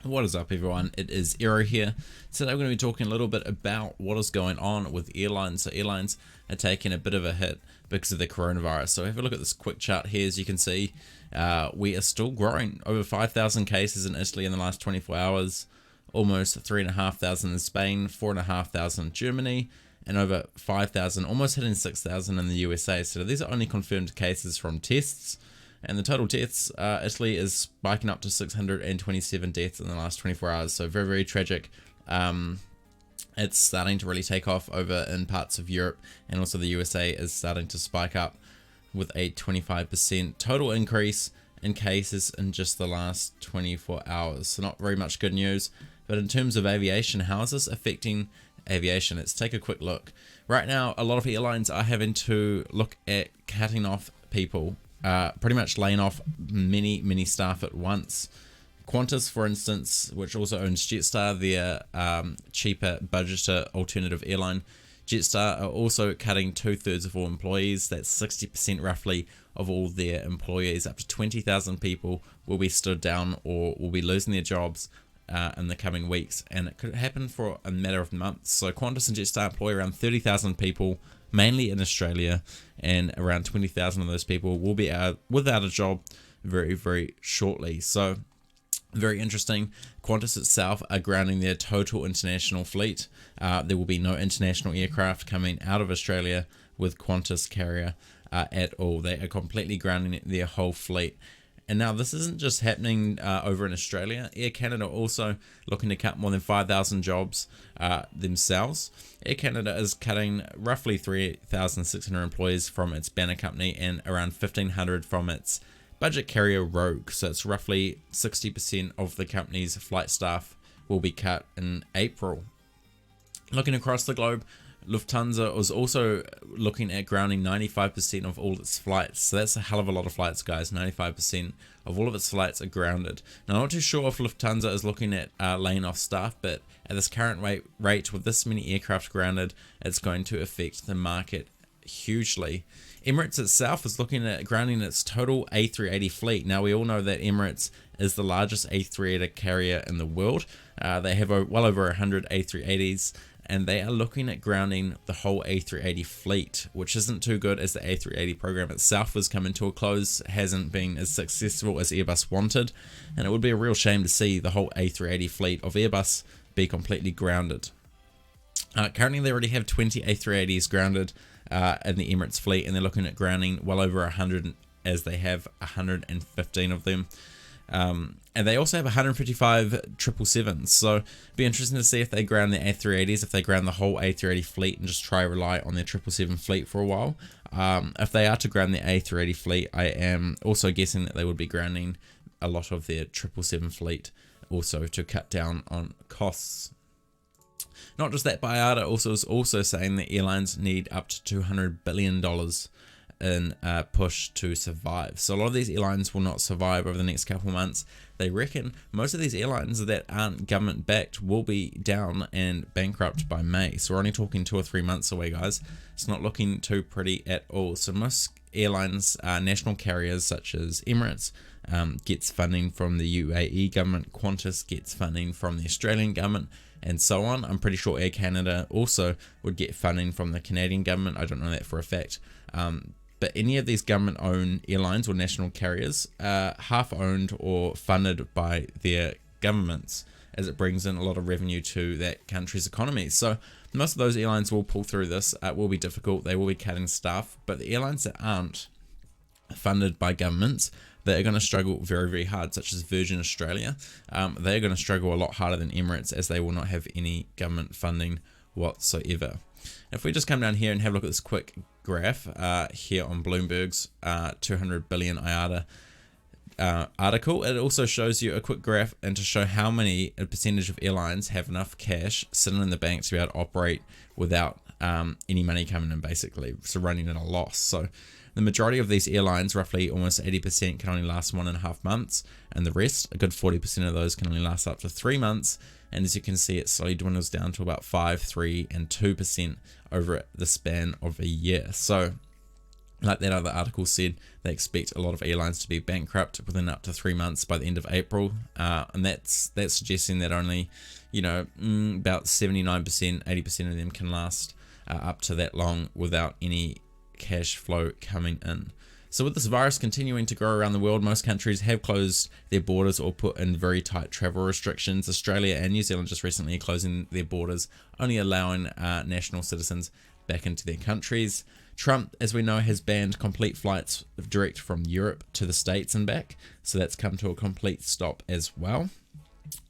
What is up, everyone? It is Aero here. Today we're going to be talking a little bit about what is going on with airlines. So airlines are taking a bit of a hit because of the coronavirus. So have a look at this quick chart here. As you can see, we are still growing. Over 5,000 cases in Italy in the last 24 hours, almost 3,500 in Spain, 4,500 in Germany, and over 5,000, almost hitting 6,000 in the USA. So these are only confirmed cases from tests. And the total deaths, Italy is spiking up to 627 deaths in the last 24 hours. So very, very tragic. It's starting to really take off over in parts of Europe, and also the USA is starting to spike up with a 25% total increase in cases in just the last 24 hours. So not very much good news. But in terms of aviation, how is this affecting aviation? Let's take a quick look. Right now, a lot of airlines are having to look at cutting off people. Pretty much laying off many staff at once. Qantas, for instance, which also owns Jetstar, their cheaper budgeter alternative airline, Jetstar are also cutting 2/3 of all employees. That's 60% roughly of all their employees. Up to 20,000 people will be stood down or will be losing their jobs in the coming weeks, and it could happen for a matter of months. So Qantas and Jetstar employ around 30,000 people, mainly in Australia, and around 20,000 of those people will be without a job very, very shortly. So very interesting. Qantas itself are grounding their total international fleet. There will be no international aircraft coming out of Australia with Qantas carrier at all. They are completely grounding their whole fleet. And now this isn't just happening over in Australia. Air Canada also looking to cut more than 5,000 jobs themselves. Air Canada is cutting roughly 3,600 employees from its banner company and around 1,500 from its budget carrier Rogue. So it's roughly 60% of the company's flight staff will be cut in April. Looking across the globe, Lufthansa was also looking at grounding 95% of all its flights. So that's a hell of a lot of flights, guys. 95% of all of its flights are grounded. Now, I'm not too sure if Lufthansa is looking at laying off staff, but at this current rate, with this many aircraft grounded, it's going to affect the market hugely. Emirates itself is looking at grounding its total A380 fleet. Now, we all know that Emirates is the largest A380 carrier in the world. They have well over 100 A380s. And they are looking at grounding the whole A380 fleet, which isn't too good, as the A380 program itself is coming to a close, hasn't been as successful as Airbus wanted, and it would be a real shame to see the whole A380 fleet of Airbus be completely grounded. Currently, they already have 20 A380s grounded in the Emirates fleet, and they're looking at grounding well over 100, as they have 115 of them. And they also have 155 777s, so it'd be interesting to see if they ground the A380s, if they ground the whole A380 fleet and just try to rely on their 777 fleet for a while. If they are to ground the A380 fleet, I am also guessing that they would be grounding a lot of their 777 fleet also to cut down on costs. Not just that, IATA is also saying that airlines need up to $200 billion in push to survive. So a lot of these airlines will not survive over the next couple of months. They reckon most of these airlines that aren't government backed will be down and bankrupt by May. So we're only talking 2 or 3 months away, guys. It's not looking too pretty at all. So most airlines, national carriers such as Emirates, gets funding from the UAE government. Qantas gets funding from the Australian government, and so on. I'm pretty sure Air Canada also would get funding from the Canadian government. I don't know that for a fact. But any of these government-owned airlines or national carriers are half-owned or funded by their governments, as it brings in a lot of revenue to that country's economy. So most of those airlines will pull through this. It will be difficult. They will be cutting staff. But the airlines that aren't funded by governments, they are going to struggle very, very hard, such as Virgin Australia. They are going to struggle a lot harder than Emirates, as they will not have any government funding whatsoever. If we just come down here and have a look at this quick graph here on Bloomberg's 200 billion IATA article, it also shows you a quick graph and to show how many a percentage of airlines have enough cash sitting in the bank to be able to operate without any money coming in, basically, so running at a loss. So the majority of these airlines, roughly almost 80%, can only last 1.5 months, and the rest, a good 40% of those, can only last up to 3 months. And as you can see, it slowly dwindles down to about 5%, 3%, and 2% over the span of a year. So Like that other article said, they expect a lot of airlines to be bankrupt within up to 3 months by the end of April, and that's suggesting that only, about 79%, 80% of them can last up to that long without any cash flow coming in. So with this virus continuing to grow around the world, most countries have closed their borders or put in very tight travel restrictions. Australia and New Zealand just recently closing their borders, only allowing national citizens back into their countries. Trump, as we know, has banned complete flights direct from Europe to the States and back, so that's come to a complete stop as well.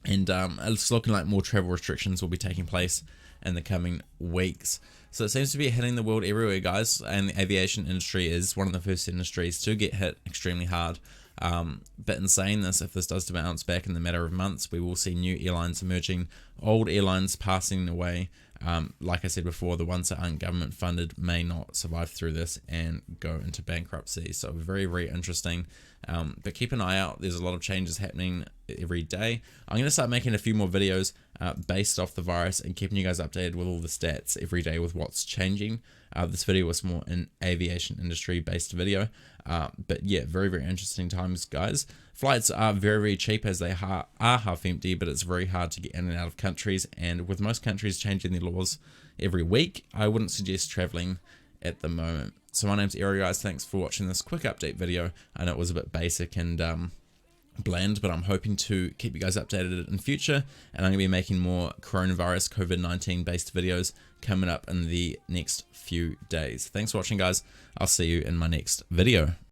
And it's looking like more travel restrictions will be taking place in the coming weeks. So it seems to be hitting the world everywhere, guys, and the aviation industry is one of the first industries to get hit extremely hard. But in saying this, if this does bounce back in the matter of months, we will see new airlines emerging, old airlines passing away. Like I said before, the ones that aren't government funded may not survive through this and go into bankruptcy. So very, very interesting. But keep an eye out. There's a lot of changes happening every day. I'm going to start making a few more videos based off the virus and keeping you guys updated with all the stats every day with what's changing. This video was more an aviation industry based video. But yeah, very, very interesting times, guys. Flights are very, very cheap as they are half empty, but it's very hard to get in and out of countries. And with most countries changing their laws every week, I wouldn't suggest traveling at the moment. So my name's Ari, guys. Thanks for watching this quick update video. I know it was a bit basic and bland, but I'm hoping to keep you guys updated in future, and I'm going to be making more coronavirus COVID-19 based videos coming up in the next few days. Thanks for watching, guys. I'll see you in my next video.